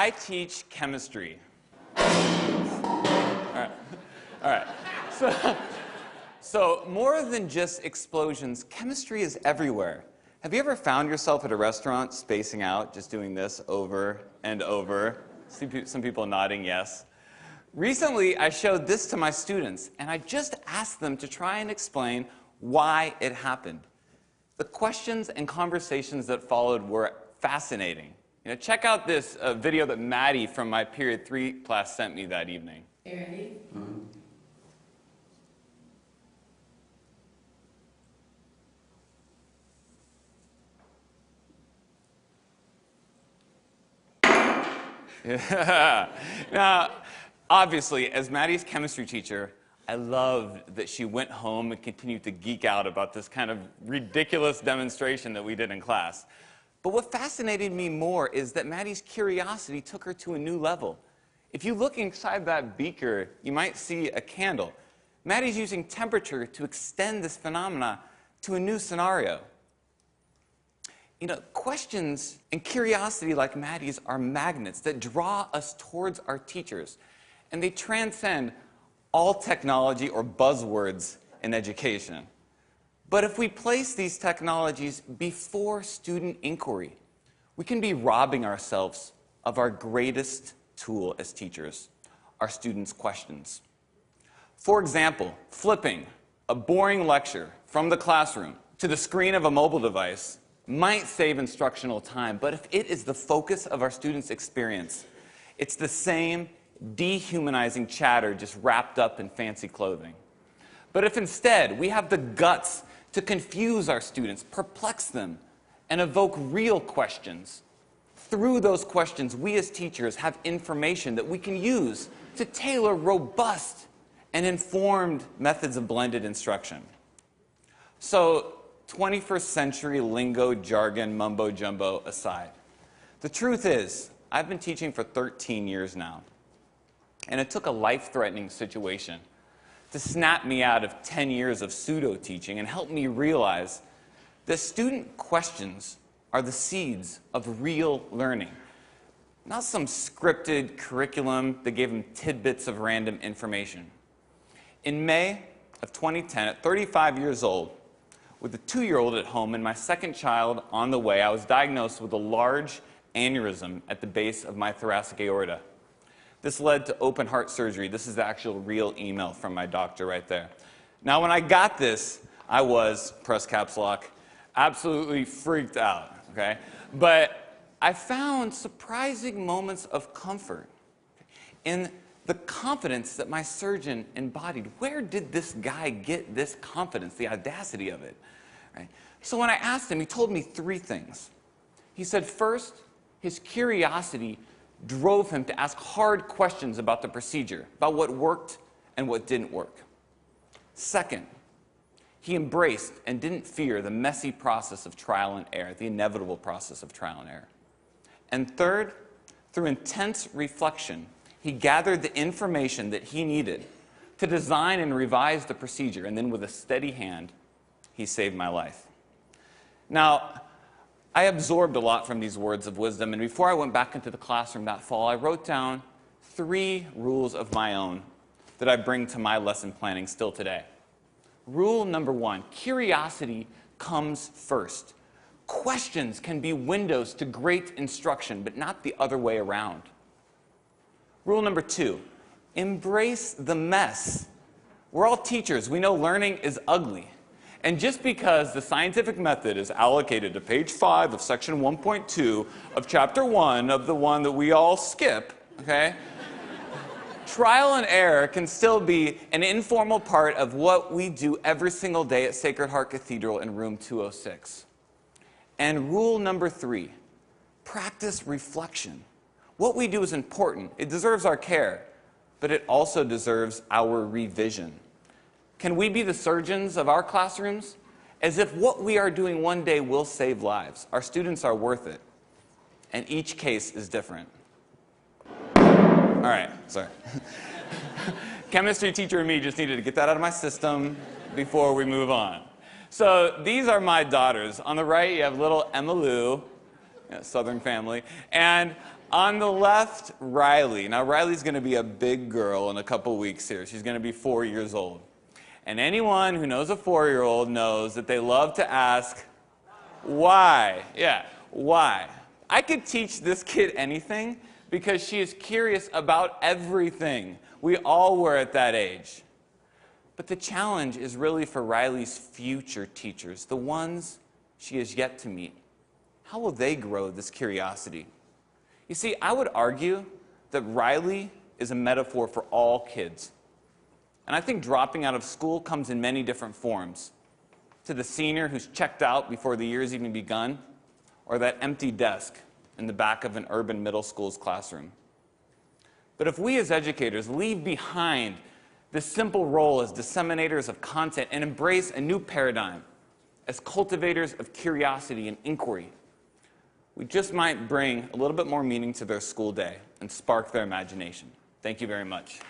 I teach chemistry. All right. So more than just explosions, chemistry is everywhere. Have you ever found yourself at a restaurant spacing out, just doing this over and over? Some people nodding yes. Recently, I showed this to my students, and I just asked them to try and explain why it happened. The questions and conversations that followed were fascinating. Check out this video that Maddie from my Period 3 class sent me that evening. Are you ready? Yeah. Now, obviously, as Maddie's chemistry teacher, I loved that she went home and continued to geek out about this kind of ridiculous demonstration that we did in class. But what fascinated me more is that Maddie's curiosity took her to a new level. If you look inside that beaker, you might see a candle. Maddie's using temperature to extend this phenomena to a new scenario. Questions and curiosity like Maddie's are magnets that draw us towards our teachers, and they transcend all technology or buzzwords in education. But if we place these technologies before student inquiry, we can be robbing ourselves of our greatest tool as teachers, our students' questions. For example, flipping a boring lecture from the classroom to the screen of a mobile device might save instructional time, but if it is the focus of our students' experience, it's the same dehumanizing chatter just wrapped up in fancy clothing. But if instead we have the guts to confuse our students, perplex them, and evoke real questions, through those questions, we as teachers have information that we can use to tailor robust and informed methods of blended instruction. So, 21st century lingo, jargon, mumbo-jumbo aside, the truth is, I've been teaching for 13 years now, and it took a life-threatening situation to snap me out of 10 years of pseudo-teaching and help me realize that student questions are the seeds of real learning, not some scripted curriculum that gave them tidbits of random information. In May of 2010, at 35 years old, with a 2-year-old at home and my second child on the way, I was diagnosed with a large aneurysm at the base of my thoracic aorta. This led to open heart surgery. This is the actual real email from my doctor right there. Now, when I got this, I was, press caps lock, absolutely freaked out, okay? But I found surprising moments of comfort in the confidence that my surgeon embodied. Where did this guy get this confidence, the audacity of it? Right? So when I asked him, he told me 3 things. He said, first, his curiosity drove him to ask hard questions about the procedure, about what worked and what didn't work. Second, he embraced and didn't fear the messy process of trial and error, the inevitable process of trial and error. And third, through intense reflection, he gathered the information that he needed to design and revise the procedure, and then with a steady hand, he saved my life. Now, I absorbed a lot from these words of wisdom, and before I went back into the classroom that fall, I wrote down 3 rules of my own that I bring to my lesson planning still today. Rule number 1, curiosity comes first. Questions can be windows to great instruction, but not the other way around. Rule number 2, embrace the mess. We're all teachers. We know learning is ugly. And just because the scientific method is allocated to page 5 of section 1.2 of chapter 1 of the one that we all skip, okay? Trial and error can still be an informal part of what we do every single day at Sacred Heart Cathedral in room 206. And rule number 3, practice reflection. What we do is important. It deserves our care, but it also deserves our revision. Can we be the surgeons of our classrooms? As if what we are doing one day will save lives. Our students are worth it. And each case is different. All right, sorry. Chemistry teacher and me just needed to get that out of my system before we move on. So these are my daughters. On the right, you have little Emma Lou, Southern family. And On the left, Riley. Now, Riley's going to be a big girl in a couple weeks here. She's going to be 4 years old. And anyone who knows a 4-year-old knows that they love to ask, why? Yeah, why? I could teach this kid anything because she is curious about everything. We all were at that age. But the challenge is really for Riley's future teachers, the ones she has yet to meet. How will they grow this curiosity? You see, I would argue that Riley is a metaphor for all kids. And I think dropping out of school comes in many different forms. To the senior who's checked out before the year's even begun, or that empty desk in the back of an urban middle school's classroom. But if we as educators leave behind this simple role as disseminators of content and embrace a new paradigm as cultivators of curiosity and inquiry, we just might bring a little bit more meaning to their school day and spark their imagination. Thank you very much.